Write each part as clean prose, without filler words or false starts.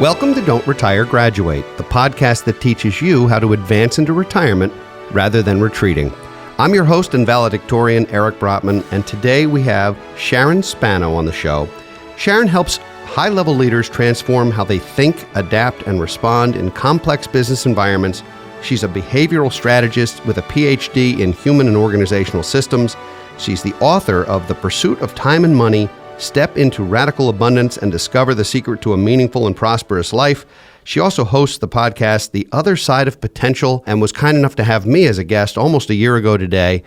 Welcome to Don't Retire, Graduate, the podcast that teaches you how to advance into retirement rather than retreating. I'm your host and valedictorian, Eric Brotman, and today we have Sharon Spano on the show. Sharon helps high-level leaders transform how they think, adapt, and respond in complex business environments. She's a behavioral strategist with a Ph.D. in human and organizational systems. She's the author of The Pursuit of Time and Money, Step into Radical Abundance and Discover the Secret to a Meaningful and Prosperous Life. She also hosts the podcast, The Other Side of Potential, and was kind enough to have me as a guest almost a year ago today.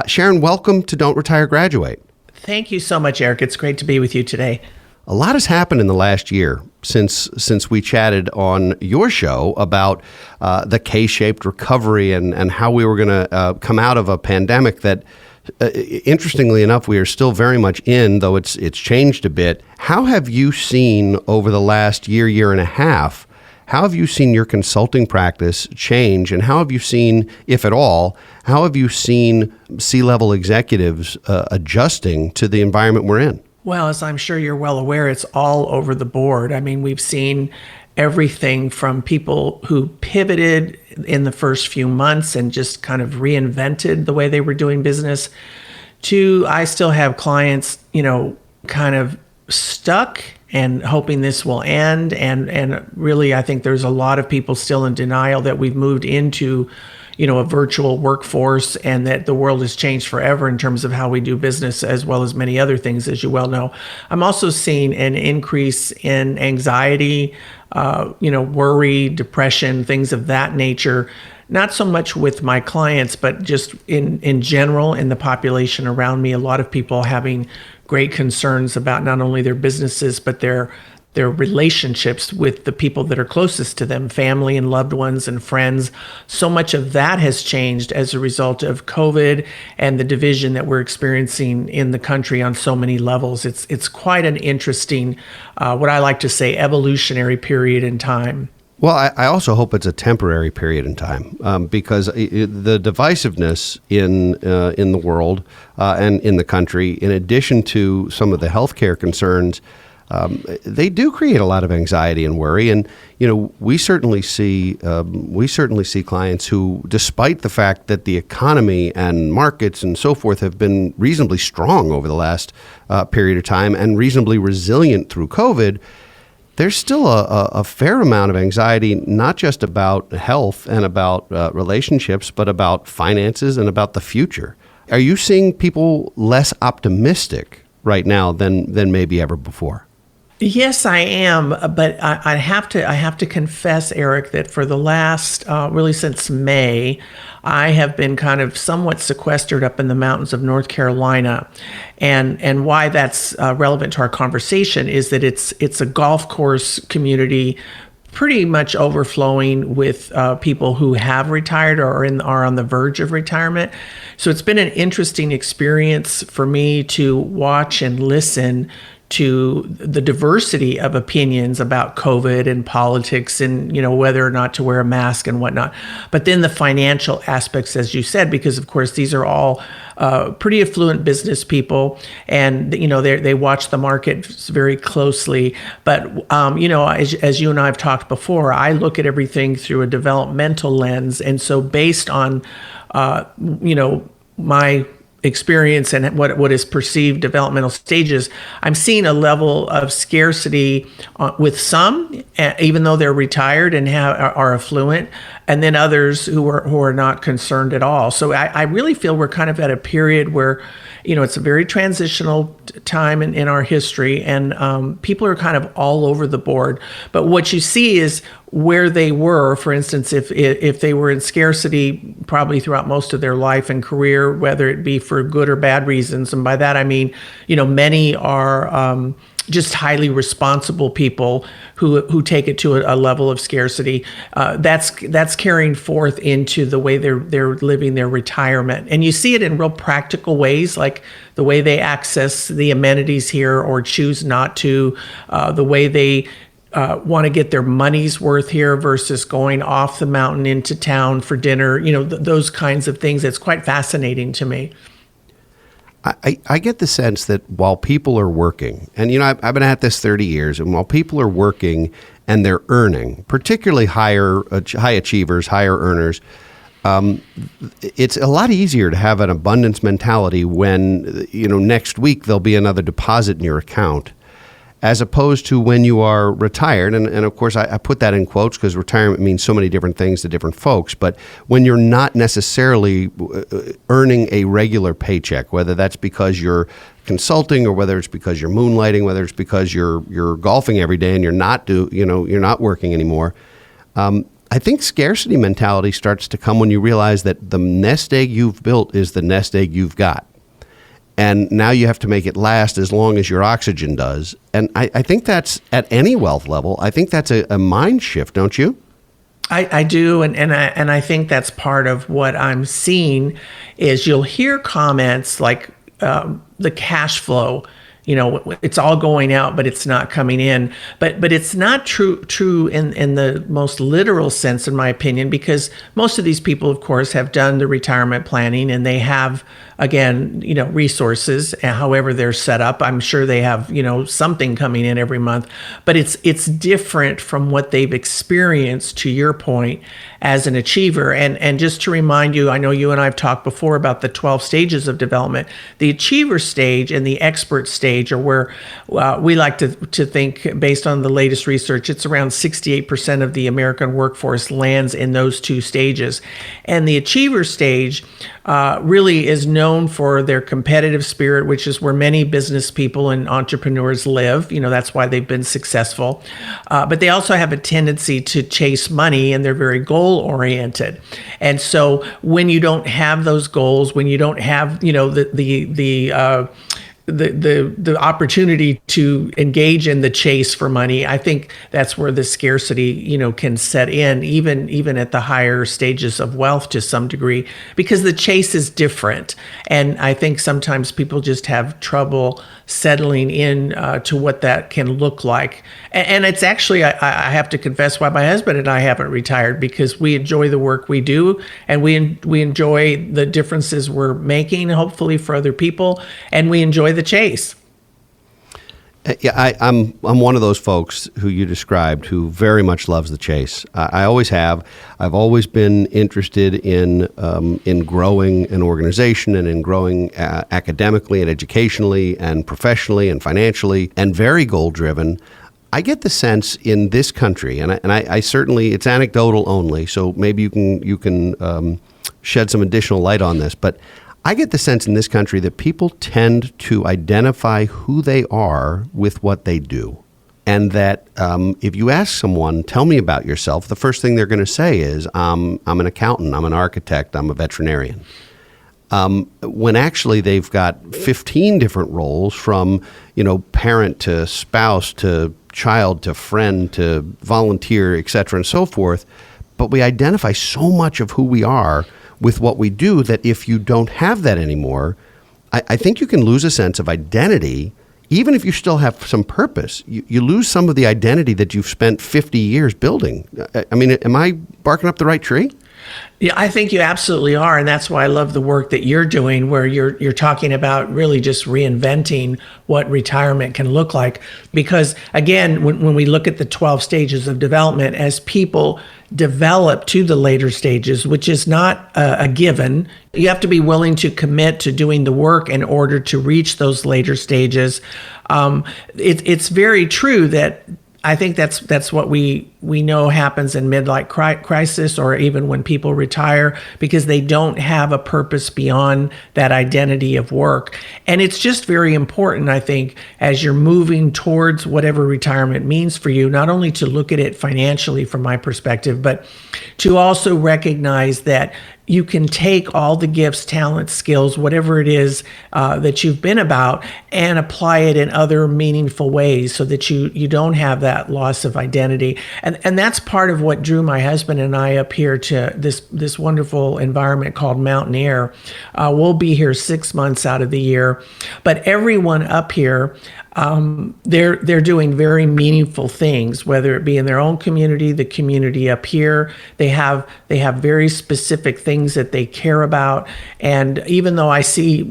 Sharon, welcome to Don't Retire, Graduate. Thank you so much, Eric. It's great to be with you today. A lot has happened in the last year since we chatted on your show about the K-shaped recovery and how we were going to come out of a pandemic that, interestingly enough, we are still very much in, though it's changed a bit. How have you seen over the last year and a half, how have you seen your consulting practice change, and how have you seen, if at all, how have you seen C-level executives adjusting to the environment we're in? Well, as I'm sure you're well aware, it's all over the board. I mean, we've seen everything from people who pivoted in the first few months and just kind of reinvented the way they were doing business to I still have clients, kind of stuck and hoping this will end. And really, I think there's a lot of people still in denial that we've moved into a virtual workforce and that the world has changed forever in terms of how we do business, as well as many other things, as you well know. I'm also seeing an increase in anxiety, worry, depression, things of that nature, not so much with my clients, but just in general in the population around me. A lot of people having great concerns about not only their businesses, but their relationships with the people that are closest to them, family and loved ones and friends. So much of that has changed as a result of COVID and the division that we're experiencing in the country on so many levels. It's quite an interesting, what I like to say, evolutionary period in time. Well, I also hope it's a temporary period in time because the divisiveness in the world and in the country, in addition to some of the healthcare concerns, they do create a lot of anxiety and worry, and we certainly see clients who, despite the fact that the economy and markets and so forth have been reasonably strong over the last period of time and reasonably resilient through COVID, there's still a fair amount of anxiety, not just about health and about relationships, but about finances and about the future. Are you seeing people less optimistic right now than maybe ever before? Yes, I am, but I have to confess, Eric, that for the last, really since May, I have been kind of somewhat sequestered up in the mountains of North Carolina, and why that's relevant to our conversation is that it's a golf course community, pretty much overflowing with people who have retired or are on the verge of retirement. So it's been an interesting experience for me to watch and listen to the diversity of opinions about COVID and politics and, whether or not to wear a mask and whatnot. But then the financial aspects, as you said, because of course, these are all pretty affluent business people and, they watch the market very closely. But, as you and I have talked before, I look at everything through a developmental lens. And so based on, my experience and what is perceived developmental stages, I'm seeing a level of scarcity with some, even though they're retired and are affluent, and then others who are not concerned at all. So I really feel we're kind of at a period where, it's a very transitional time in our history, and people are kind of all over the board. But what you see is where they were, for instance, if they were in scarcity probably throughout most of their life and career, whether it be for good or bad reasons. And by that, I mean, many are just highly responsible people who take it to a level of scarcity. That's carrying forth into the way they're living their retirement. And you see it in real practical ways, like the way they access the amenities here or choose not to, the way they want to get their money's worth here versus going off the mountain into town for dinner, those kinds of things. It's quite fascinating to me. I get the sense that while people are working, and I've been at this 30 years, and while people are working and they're earning, particularly high achievers, higher earners. It's a lot easier to have an abundance mentality when, next week there'll be another deposit in your account, as opposed to when you are retired. And of course, I put that in quotes because retirement means so many different things to different folks. But when you're not necessarily earning a regular paycheck, whether that's because you're consulting or whether it's because you're moonlighting, whether it's because you're golfing every day and you're not working anymore. I think scarcity mentality starts to come when you realize that the nest egg you've built is the nest egg you've got. And now you have to make it last as long as your oxygen does. And I think that's, at any wealth level, I think that's a mind shift, don't you? I do, and I think that's part of what I'm seeing is you'll hear comments like the cash flow. It's all going out, but it's not coming in. But it's not true in the most literal sense, in my opinion, because most of these people, of course, have done the retirement planning and they have, again, resources, however they're set up. I'm sure they have, something coming in every month, but it's different from what they've experienced, to your point, as an achiever. And just to remind you, I know you and I have talked before about the 12 stages of development. The achiever stage and the expert stage are where we like to think, based on the latest research, it's around 68% of the American workforce lands in those two stages. And the achiever stage really is known for their competitive spirit, which is where many business people and entrepreneurs live. That's why they've been successful. But they also have a tendency to chase money, and they're very goal oriented. And so when you don't have those goals, when you don't have, the opportunity to engage in the chase for money, I think that's where the scarcity, can set in, even at the higher stages of wealth to some degree, because the chase is different. And I think sometimes people just have trouble settling in to what that can look like. And it's actually, I have to confess, why my husband and I haven't retired, because we enjoy the work we do, and we enjoy the differences we're making, hopefully for other people, and we enjoy the chase. Yeah, I'm one of those folks who you described who very much loves the chase. I always have. I've always been interested in growing an organization and in growing academically and educationally and professionally and financially, and very goal driven. I get the sense in this country, and I certainly, it's anecdotal only, so maybe you can shed some additional light on this, but I get the sense in this country that people tend to identify who they are with what they do. And that if you ask someone, tell me about yourself, the first thing they're going to say is, I'm an accountant, I'm an architect, I'm a veterinarian. When actually they've got 15 different roles, from, parent to spouse to child to friend to volunteer, et cetera, and so forth. But we identify so much of who we are with what we do that if you don't have that anymore, I think you can lose a sense of identity. Even if you still have some purpose, you lose some of the identity that you've spent 50 years building. I mean, am I barking up the right tree? Yeah, I think you absolutely are. And that's why I love the work that you're doing, where you're talking about really just reinventing what retirement can look like. Because again, when we look at the 12 stages of development, as people develop to the later stages, which is not a given, you have to be willing to commit to doing the work in order to reach those later stages. It's very true that I think that's what we know happens in midlife crisis, or even when people retire, because they don't have a purpose beyond that identity of work. And it's just very important, I think, as you're moving towards whatever retirement means for you, not only to look at it financially from my perspective, but to also recognize that you can take all the gifts, talents, skills, whatever it is that you've been about, and apply it in other meaningful ways, so that you don't have that loss of identity. And that's part of what drew my husband and I up here to this wonderful environment called Mountain Air. We'll be here 6 months out of the year, but everyone up here, they're doing very meaningful things, whether it be in their own community, the community up here. They have very specific things that they care about. And even though I see,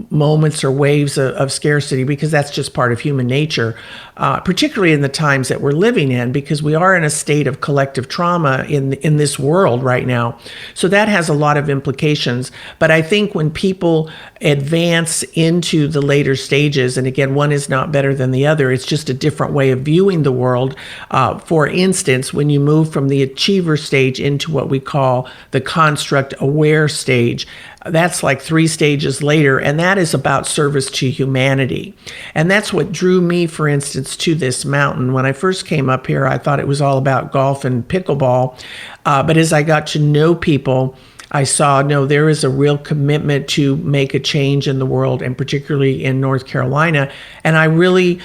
moments or waves of scarcity, because that's just part of human nature, particularly in the times that we're living in, because we are in a state of collective trauma in this world right now. So that has a lot of implications. But I think when people advance into the later stages, and again, one is not better than the other, it's just a different way of viewing the world. For instance, when you move from the achiever stage into what we call the construct aware stage, that's like 3 stages later, and that is about service to humanity. And that's what drew me, for instance, to this mountain. When I first came up here, I thought it was all about golf and pickleball. But as I got to know people, I saw, no, there is a real commitment to make a change in the world, and particularly in North Carolina. And I really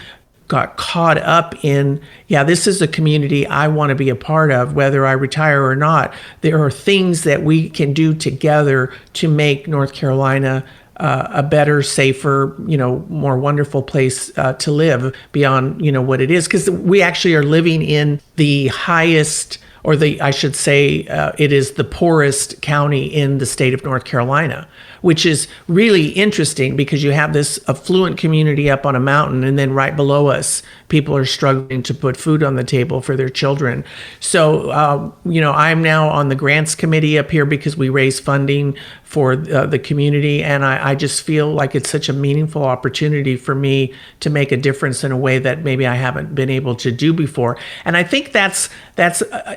got caught up in, this is a community I want to be a part of, whether I retire or not. There are things that we can do together to make North Carolina a better, safer, more wonderful place to live beyond, what it is. Because we actually are living in the highest, or I should say, it is the poorest county in the state of North Carolina, which is really interesting because you have this affluent community up on a mountain, and then right below us, people are struggling to put food on the table for their children. So, I'm now on the grants committee up here because we raise funding for the community, and I just feel like it's such a meaningful opportunity for me to make a difference in a way that maybe I haven't been able to do before. And I think that's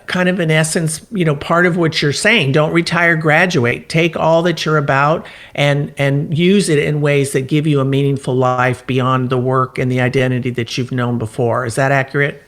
kind of in essence, part of what you're saying. Don't retire, graduate. Take all that you're about and use it in ways that give you a meaningful life beyond the work and the identity that you've known before. Is that accurate?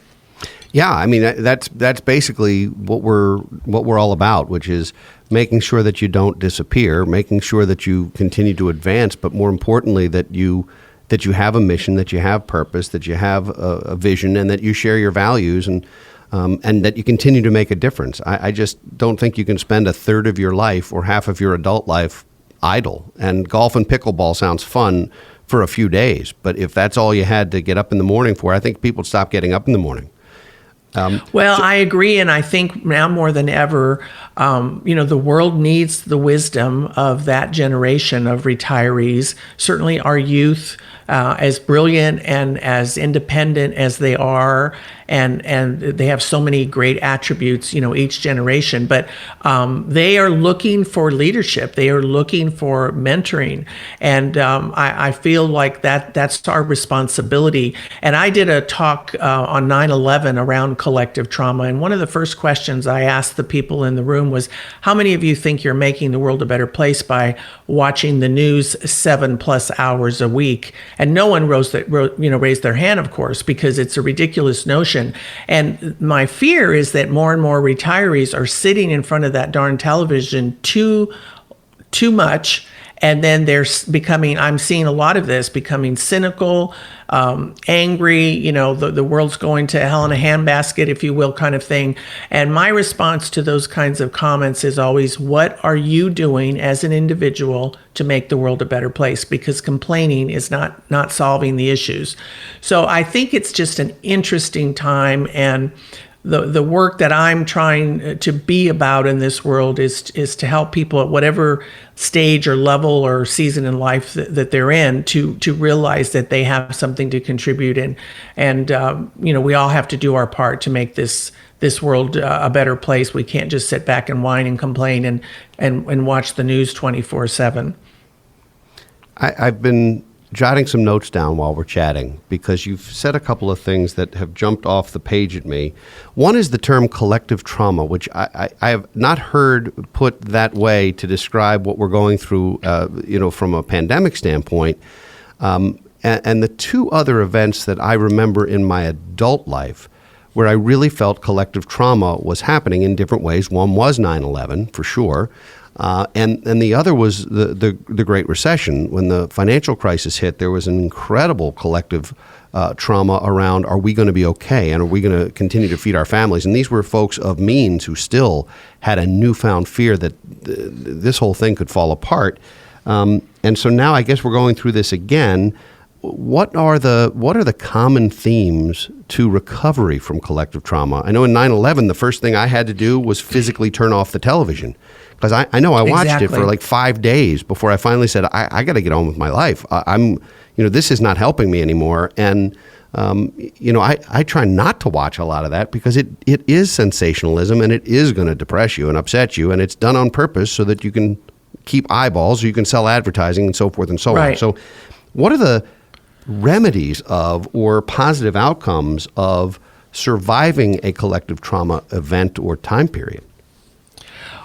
Yeah, I mean that's basically what we're all about, which is making sure that you don't disappear, making sure that you continue to advance, but more importantly that you have a mission, that you have purpose, that you have a vision, and that you share your values, and that you continue to make a difference. I just don't think you can spend a third of your life or half of your adult life idle. And golf and pickleball sounds fun for a few days, but if that's all you had to get up in the morning for, I think people would stop getting up in the morning. I agree, and I think now more than ever, the world needs the wisdom of that generation of retirees. Certainly our youth, as brilliant and as independent as they are, and they have so many great attributes, each generation, but they are looking for leadership. They are looking for mentoring. And I feel like that's our responsibility. And I did a talk on 9/11 around collective trauma. And one of the first questions I asked the people in the room was, how many of you think you're making the world a better place by watching the news 7+ hours a week? And no one raised their hand, of course, because it's a ridiculous notion. And my fear is that more and more retirees are sitting in front of that darn television too much. And then I'm seeing a lot of this, becoming cynical, angry, the world's going to hell in a handbasket, if you will, kind of thing. And my response to those kinds of comments is always, what are you doing as an individual to make the world a better place? Because complaining is not solving the issues. So I think it's just an interesting time, and the work that I'm trying to be about in this world is to help people at whatever stage or level or season in life that they're in to realize that they have something to contribute and we all have to do our part to make this world a better place. We can't just sit back and whine and complain and watch the news 24/7. I've been jotting some notes down while we're chatting because you've said a couple of things that have jumped off the page at me. One is the term collective trauma, which I have not heard put that way to describe what we're going through, from a pandemic standpoint. And the two other events that I remember in my adult life where I really felt collective trauma was happening in different ways. One was 9/11, for sure. And the other was the Great Recession. When the financial crisis hit, there was an incredible collective trauma around, are we going to be okay? And are we going to continue to feed our families? And these were folks of means who still had a newfound fear that this whole thing could fall apart. And so now I guess we're going through this again. What are the common themes to recovery from collective trauma? I know in 9/11, the first thing I had to do was physically turn off the television because I know I watched it for like 5 days before I finally said, I got to get on with my life. This is not helping me anymore. And I try not to watch a lot of that because it is sensationalism and it is going to depress you and upset you, and it's done on purpose so that you can keep eyeballs, or you can sell advertising and so forth and so on. So what are the remedies of or positive outcomes of surviving a collective trauma event or time period?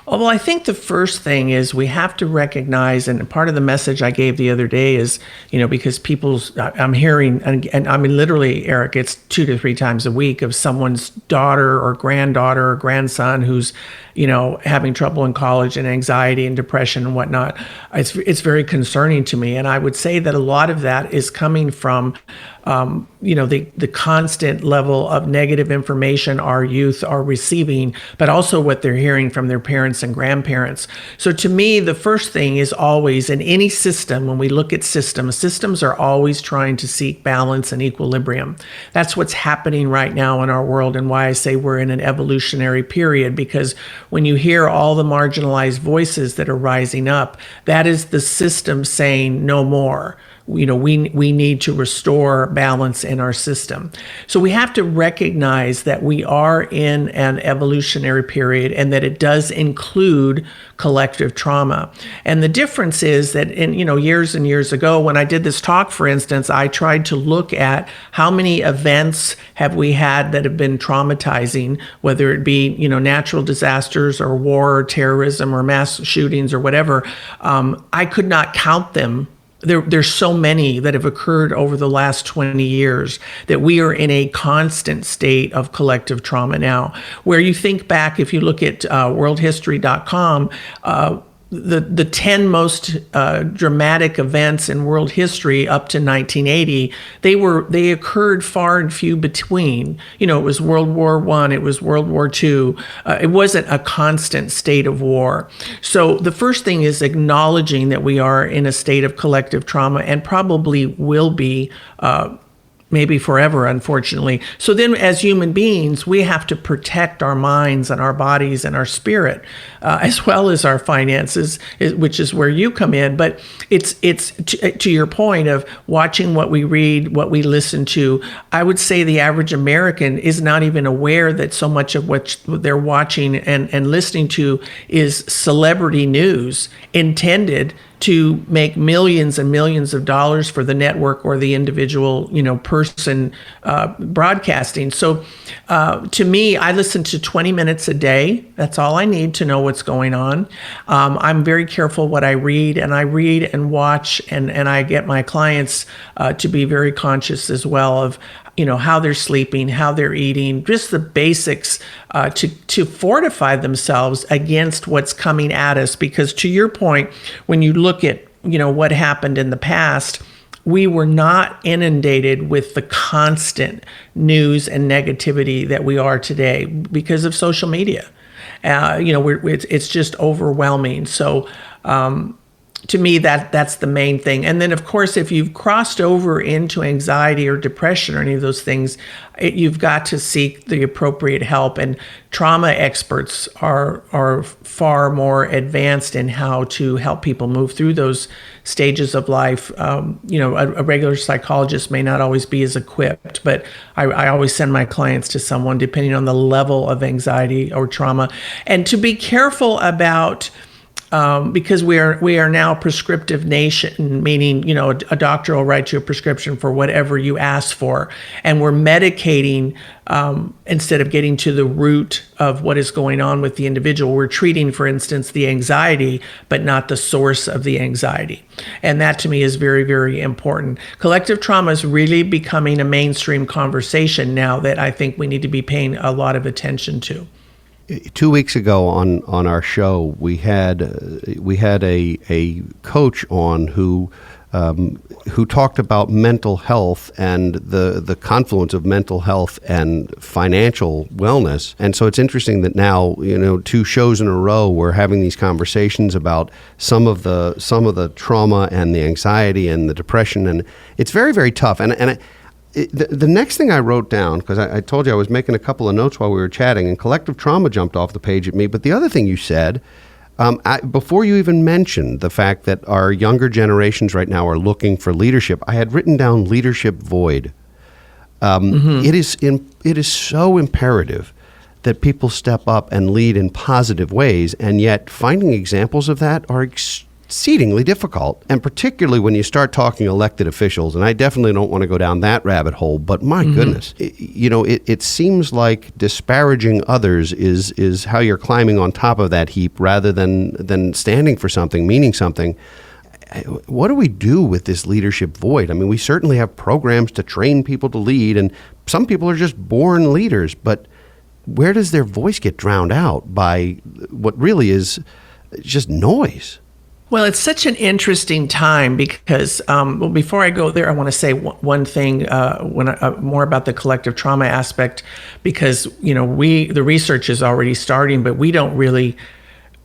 Well, I think the first thing is we have to recognize, and part of the message I gave the other day is, because I'm hearing, and I mean, literally, Eric, it's 2 to 3 times a week of someone's daughter or granddaughter or grandson who's, having trouble in college and anxiety and depression and whatnot. It's very concerning to me. And I would say that a lot of that is coming from the constant level of negative information our youth are receiving, but also what they're hearing from their parents and grandparents. So to me, the first thing is always, in any system, when we look at systems are always trying to seek balance and equilibrium. That's what's happening right now in our world, and why I say we're in an evolutionary period, because when you hear all the marginalized voices that are rising up, that is the system saying no more. We need to restore balance in our system. So we have to recognize that we are in an evolutionary period, and that it does include collective trauma. And the difference is that years and years ago, when I did this talk, for instance, I tried to look at how many events have we had that have been traumatizing, whether it be, natural disasters or war or terrorism or mass shootings or whatever. I could not count them. There's so many that have occurred over the last 20 years that we are in a constant state of collective trauma now. Where you think back, if you look at worldhistory.com, the 10 most dramatic events in world history up to 1980, they occurred far and few between. It was World War I, it was World War II. It wasn't a constant state of war. So the first thing is acknowledging that we are in a state of collective trauma, and probably will be maybe forever, unfortunately. So then, as human beings, we have to protect our minds and our bodies and our spirit, as well as our finances, which is where you come in. But it's to your point of watching what we read, what we listen to. I would say the average American is not even aware that so much of what they're watching and listening to is celebrity news intended to make millions and millions of dollars for the network or the individual, person broadcasting. So to me, I listen to 20 minutes a day. That's all I need to know what's going on. I'm very careful what I read, and I read and watch, and I get my clients to be very conscious as well of how they're sleeping, how they're eating, just the basics to fortify themselves against what's coming at us. Because to your point, when you look at what happened in the past, we were not inundated with the constant news and negativity that we are today because of social media. It's just overwhelming. So to me, that's the main thing. And then, of course, if you've crossed over into anxiety or depression or any of those things, you've got to seek the appropriate help. And trauma experts are far more advanced in how to help people move through those stages of life. A regular psychologist may not always be as equipped, but I always send my clients to someone depending on the level of anxiety or trauma. And to be careful about because we are now a prescriptive nation, meaning, a doctor will write you a prescription for whatever you ask for. And we're medicating instead of getting to the root of what is going on with the individual. We're treating, for instance, the anxiety, but not the source of the anxiety. And that to me is very, very important. Collective trauma is really becoming a mainstream conversation now that I think we need to be paying a lot of attention to. 2 weeks ago on our show, we had a coach on who talked about mental health and the confluence of mental health and financial wellness. And so it's interesting that now, 2 shows in a row, we're having these conversations about some of the trauma and the anxiety and the depression, and it's very, very tough. The next thing I wrote down, because I told you I was making a couple of notes while we were chatting, and collective trauma jumped off the page at me. But the other thing you said, before you even mentioned the fact that our younger generations right now are looking for leadership, I had written down leadership void. It is so imperative that people step up and lead in positive ways, and yet finding examples of that are exceedingly difficult, and particularly when you start talking elected officials, and I definitely don't want to go down that rabbit hole, but my goodness, it seems like disparaging others is how you're climbing on top of that heap rather than standing for something, meaning something. What do we do with this leadership void? I mean, we certainly have programs to train people to lead, and some people are just born leaders, but where does their voice get drowned out by what really is just noise? Well, it's such an interesting time because, before I go there, I want to say one thing more about the collective trauma aspect, because, the research is already starting, but we don't really,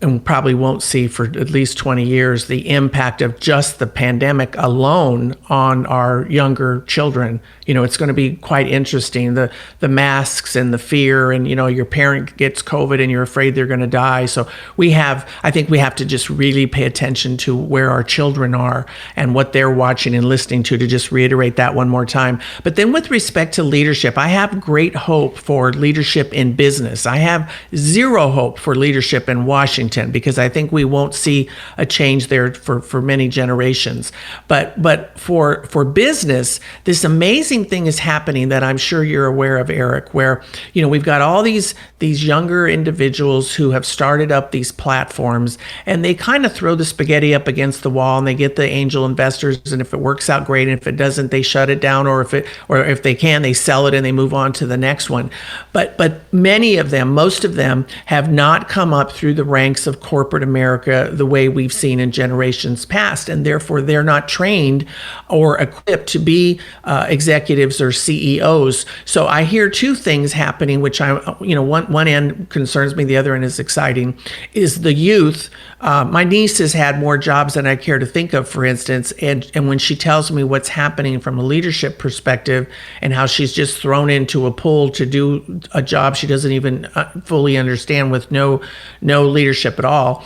and probably won't see for at least 20 years, the impact of just the pandemic alone on our younger children. It's going to be quite interesting, the masks and the fear, and, your parent gets COVID and you're afraid they're going to die. So I think we have to just really pay attention to where our children are and what they're watching and listening to just reiterate that one more time. But then with respect to leadership, I have great hope for leadership in business. I have zero hope for leadership in Washington, because I think we won't see a change there for many generations. But for business, this amazing thing is happening that I'm sure you're aware of, Eric, where we've got all these younger individuals who have started up these platforms, and they kind of throw the spaghetti up against the wall, and they get the angel investors, and if it works out, great, and if it doesn't, they shut it down, or if they can, they sell it and they move on to the next one. But many of them, most of them, have not come up through the ranks of corporate America the way we've seen in generations past, and therefore they're not trained or equipped to be executives or CEOs. So I hear two things happening, which one end concerns me, the other end is exciting, is the youth. My niece has had more jobs than I care to think of, for instance, and when she tells me what's happening from a leadership perspective and how she's just thrown into a pool to do a job she doesn't even fully understand with no leadership at all,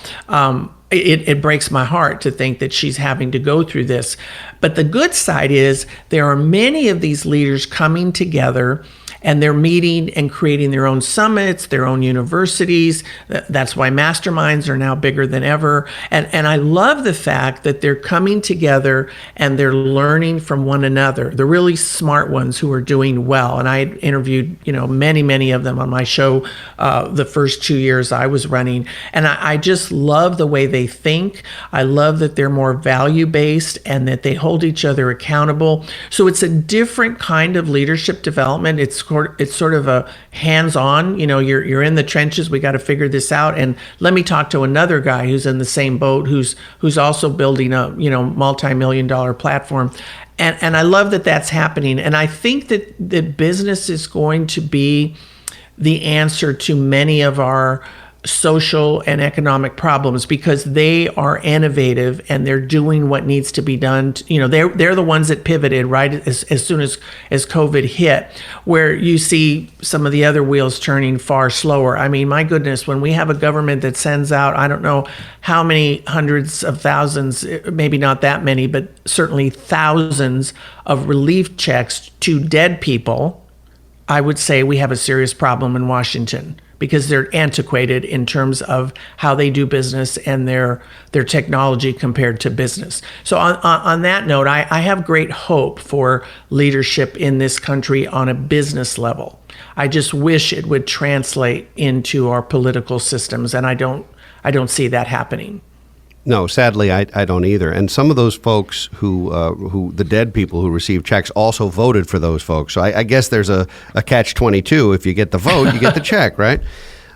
it breaks my heart to think that she's having to go through this. But the good side is there are many of these leaders coming together, and they're meeting and creating their own summits, their own universities. That's why masterminds are now bigger than ever. And I love the fact that they're coming together and they're learning from one another, the really smart ones who are doing well. And I interviewed, many of them on my show the first 2 years I was running. And I just love the way they think. I love that they're more value-based and that they hold each other accountable. So it's a different kind of leadership development. It's sort of a hands-on, you're in the trenches. We got to figure this out. And let me talk to another guy who's in the same boat, who's also building a, multi-million-dollar platform. And I love that that's happening. And I think that business is going to be the answer to many of our social and economic problems, because they are innovative and they're doing what needs to be done. They're the ones that pivoted right as soon as COVID hit, where you see some of the other wheels turning far slower. I mean, my goodness, when we have a government that sends out, I don't know how many hundreds of thousands, maybe not that many, but certainly thousands of relief checks to dead people, I would say we have a serious problem in Washington, because they're antiquated in terms of how they do business and their technology compared to business. So on that note, I have great hope for leadership in this country on a business level. I just wish it would translate into our political systems, and I don't see that happening. No, sadly, I don't either. And some of those folks who the dead people who received checks also voted for those folks. So I guess there's a catch-22. If you get the vote, you get the check, right?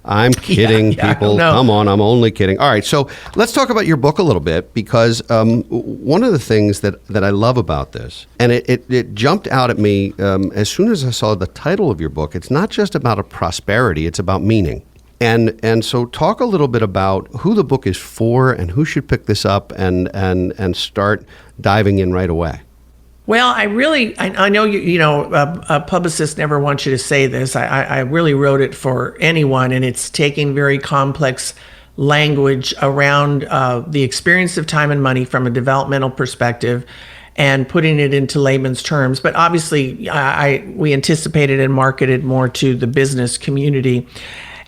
I'm kidding, people. Come on, I'm only kidding. All right, so let's talk about your book a little bit, because one of the things that I love about this, and it jumped out at me as soon as I saw the title of your book, it's not just about a prosperity, it's about meaning. And so talk a little bit about who the book is for and who should pick this up and start diving in right away. Well, I know publicists never want you to say this. I really wrote it for anyone, and it's taking very complex language around the experience of time and money from a developmental perspective, and putting it into layman's terms. But obviously, we anticipated and marketed more to the business community.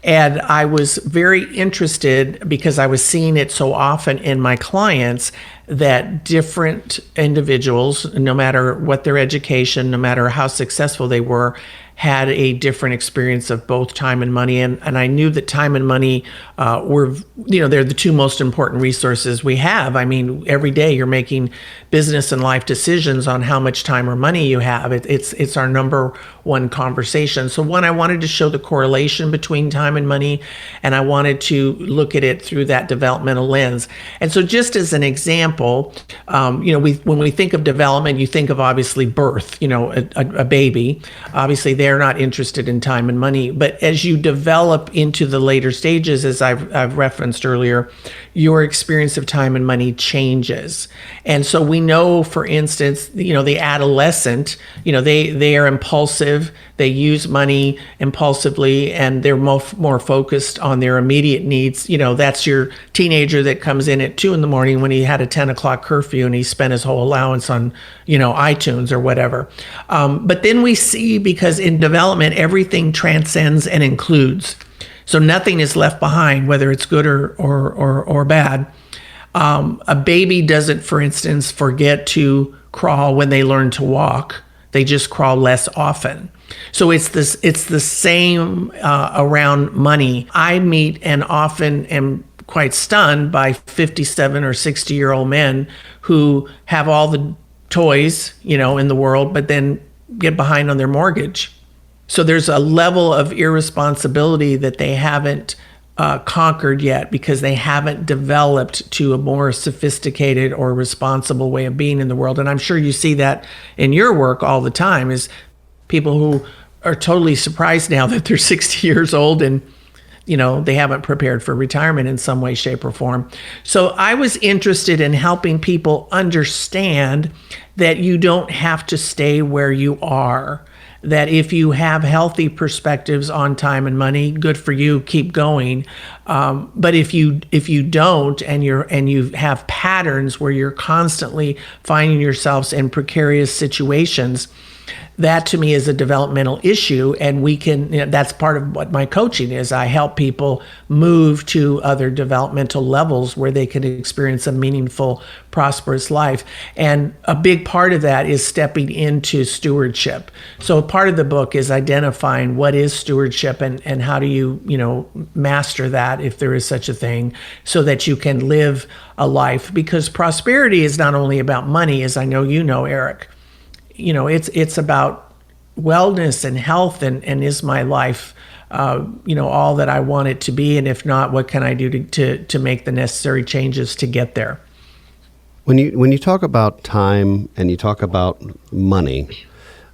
And I was very interested because I was seeing it so often in my clients that different individuals, no matter what their education, no matter how successful they were, had a different experience of both time and money. And I knew that time and money were, they're the two most important resources we have. I mean, every day you're making business and life decisions on how much time or money you have. It's our number one conversation. So one, I wanted to show the correlation between time and money, and I wanted to look at it through that developmental lens. And so just as an example, when we think of development, you think of obviously birth, a baby. Obviously, they're not interested in time and money. But as you develop into the later stages, as I've referenced earlier, your experience of time and money changes. And so we know, for instance, the adolescent, they are impulsive, they use money impulsively, and they're more focused on their immediate needs. That's your teenager that comes in at 2 a.m. when he had a 10 o'clock curfew and he spent his whole allowance on, iTunes or whatever. But then we see, because in development, everything transcends and includes. So nothing is left behind, whether it's good or bad. A baby doesn't, for instance, forget to crawl when they learn to walk. They just crawl less often. So it's the same around money. I meet and often am quite stunned by 57 or 60-year-old men who have all the toys, in the world, but then get behind on their mortgage. So there's a level of irresponsibility that they haven't conquered yet, because they haven't developed to a more sophisticated or responsible way of being in the world. And I'm sure you see that in your work all the time, is people who are totally surprised now that they're 60 years old and they haven't prepared for retirement in some way, shape, or form. So I was interested in helping people understand that you don't have to stay where you are. That if you have healthy perspectives on time and money, good for you, keep going. But if you don't, and you have patterns where you're constantly finding yourselves in precarious situations, that to me is a developmental issue. And that's part of what my coaching is. I help people move to other developmental levels where they can experience a meaningful, prosperous life. And a big part of that is stepping into stewardship. So part of the book is identifying what is stewardship and how do you, master that, if there is such a thing, so that you can live a life. Because prosperity is not only about money, as I know Eric. It's about wellness and health, and is my life, all that I want it to be? And if not, what can I do to make the necessary changes to get there? When you talk about time and you talk about money,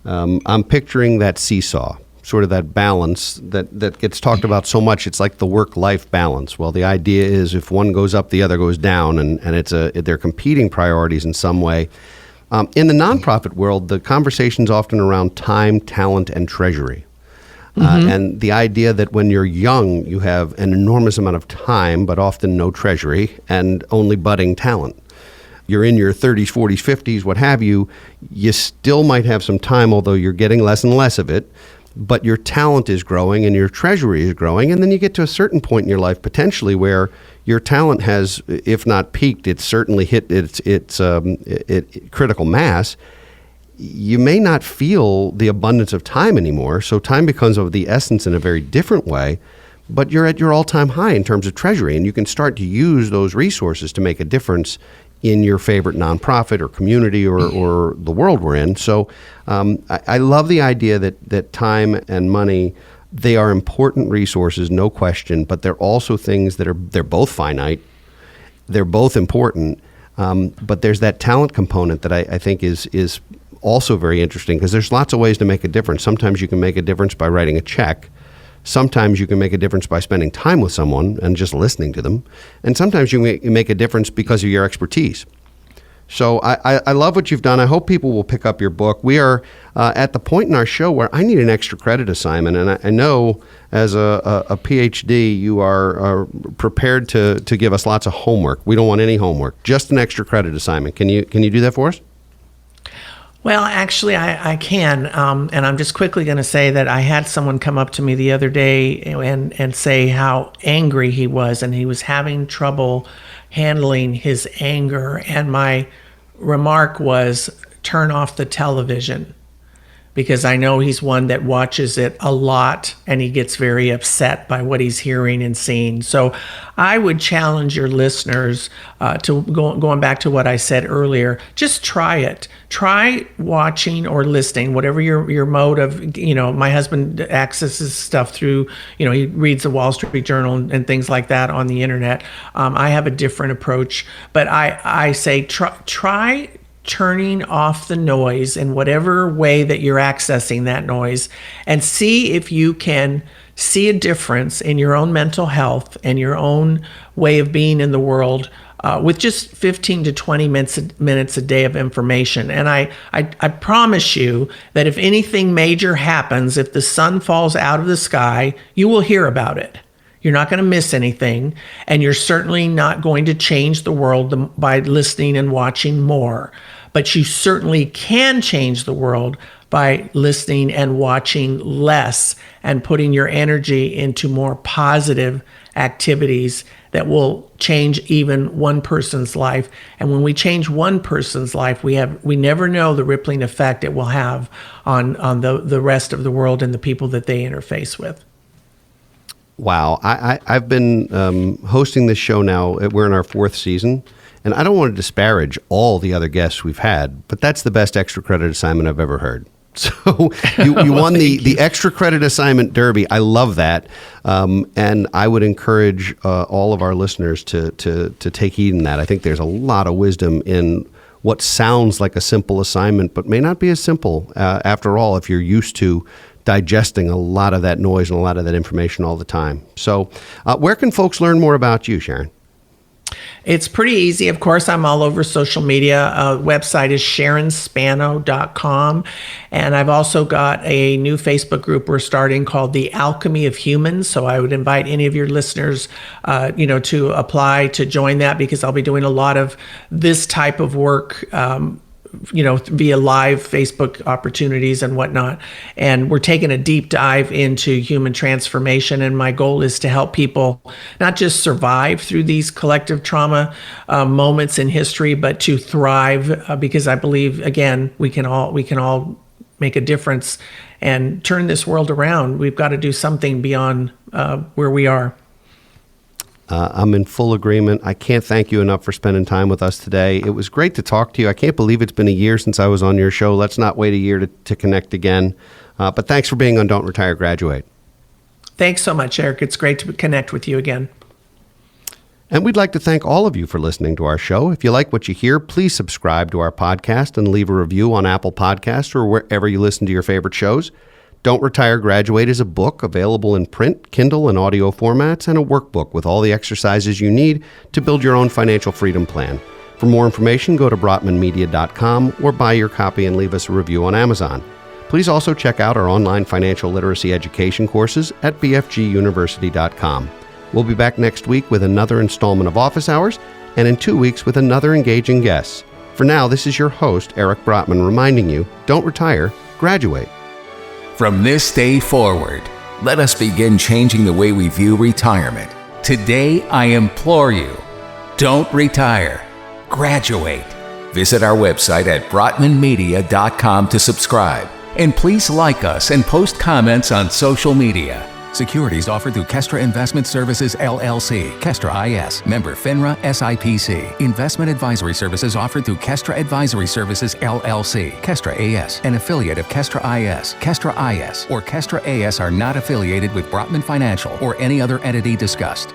I'm picturing that seesaw, sort of that balance that gets talked about so much. It's like the work-life balance. Well, the idea is if one goes up, the other goes down, and they're competing priorities in some way. In the nonprofit world, the conversation's often around time, talent, and treasury. And the idea that when you're young, you have an enormous amount of time, but often no treasury and only budding talent. You're in your 30s, 40s, 50s, what have you, you still might have some time, although you're getting less and less of it, but your talent is growing and your treasury is growing. And then you get to a certain point in your life, potentially, where your talent has, if not peaked, it's certainly hit its critical mass. You may not feel the abundance of time anymore, so time becomes of the essence in a very different way, but you're at your all-time high in terms of treasury, and you can start to use those resources to make a difference in your favorite nonprofit or community or the world we're in. So I love the idea that time and money, they are important resources, no question, but they're also things they're both finite, they're both important, but there's that talent component that I think is also very interesting, because there's lots of ways to make a difference. Sometimes you can make a difference by writing a check. Sometimes you can make a difference by spending time with someone and just listening to them. And sometimes you make a difference because of your expertise. So I love what you've done. I hope people will pick up your book. We are at the point in our show where I need an extra credit assignment. And I know as a Ph.D., you are prepared to give us lots of homework. We don't want any homework, just an extra credit assignment. Can you do that for us? Well, actually, I can. And I'm just quickly going to say that I had someone come up to me the other day and say how angry he was, and he was having trouble handling his anger. And my remark was, turn off the television, because I know he's one that watches it a lot and he gets very upset by what he's hearing and seeing. So I would challenge your listeners to going back to what I said earlier, just try it. Try watching or listening, whatever your mode of, my husband accesses stuff through, he reads the Wall Street Journal and things like that on the internet. I have a different approach, but I say try turning off the noise in whatever way that you're accessing that noise, and see if you can see a difference in your own mental health and your own way of being in the world with just 15 to 20 minutes a day of information. And I promise you that if anything major happens, if the sun falls out of the sky, you will hear about it. You're not going to miss anything, and you're certainly not going to change the world by listening and watching more. But you certainly can change the world by listening and watching less and putting your energy into more positive activities that will change even one person's life. And when we change one person's life, we never know the rippling effect it will have on the rest of the world and the people that they interface with. Wow. I've been hosting this show now. We're in our 4th season. And I don't want to disparage all the other guests we've had, but that's the best extra credit assignment I've ever heard. So you won the extra credit assignment derby. I love that. And I would encourage all of our listeners to take heed in that. I think there's a lot of wisdom in what sounds like a simple assignment, but may not be as simple after all if you're used to digesting a lot of that noise and a lot of that information all the time. So where can folks learn more about you, Sharon? It's pretty easy. Of course, I'm all over social media. Website is SharonSpano.com. And I've also got a new Facebook group we're starting called The Alchemy of Humans. So I would invite any of your listeners, to apply to join that, because I'll be doing a lot of this type of work, via live Facebook opportunities and whatnot. And we're taking a deep dive into human transformation. And my goal is to help people not just survive through these collective trauma moments in history, but to thrive, because I believe, again, we can all make a difference and turn this world around. We've got to do something beyond where we are. I'm in full agreement. I can't thank you enough for spending time with us today. It was great to talk to you. I can't believe it's been a year since I was on your show. Let's not wait a year to connect again. But thanks for being on Don't Retire, Graduate. Thanks so much, Eric. It's great to connect with you again. And we'd like to thank all of you for listening to our show. If you like what you hear, please subscribe to our podcast and leave a review on Apple Podcasts or wherever you listen to your favorite shows. Don't Retire, Graduate is a book available in print, Kindle, and audio formats, and a workbook with all the exercises you need to build your own financial freedom plan. For more information, go to brotmanmedia.com or buy your copy and leave us a review on Amazon. Please also check out our online financial literacy education courses at bfguniversity.com. We'll be back next week with another installment of Office Hours, and in 2 weeks with another engaging guest. For now, this is your host, Eric Brotman, reminding you, don't retire, graduate. From this day forward, let us begin changing the way we view retirement. Today, I implore you, don't retire, graduate. Visit our website at brotmanmedia.com to subscribe. And please like us and post comments on social media. Securities offered through Kestra Investment Services, LLC, Kestra IS, member FINRA SIPC. Investment advisory services offered through Kestra Advisory Services, LLC, Kestra AS, an affiliate of Kestra IS. Kestra IS or Kestra AS are not affiliated with Brotman Financial or any other entity discussed.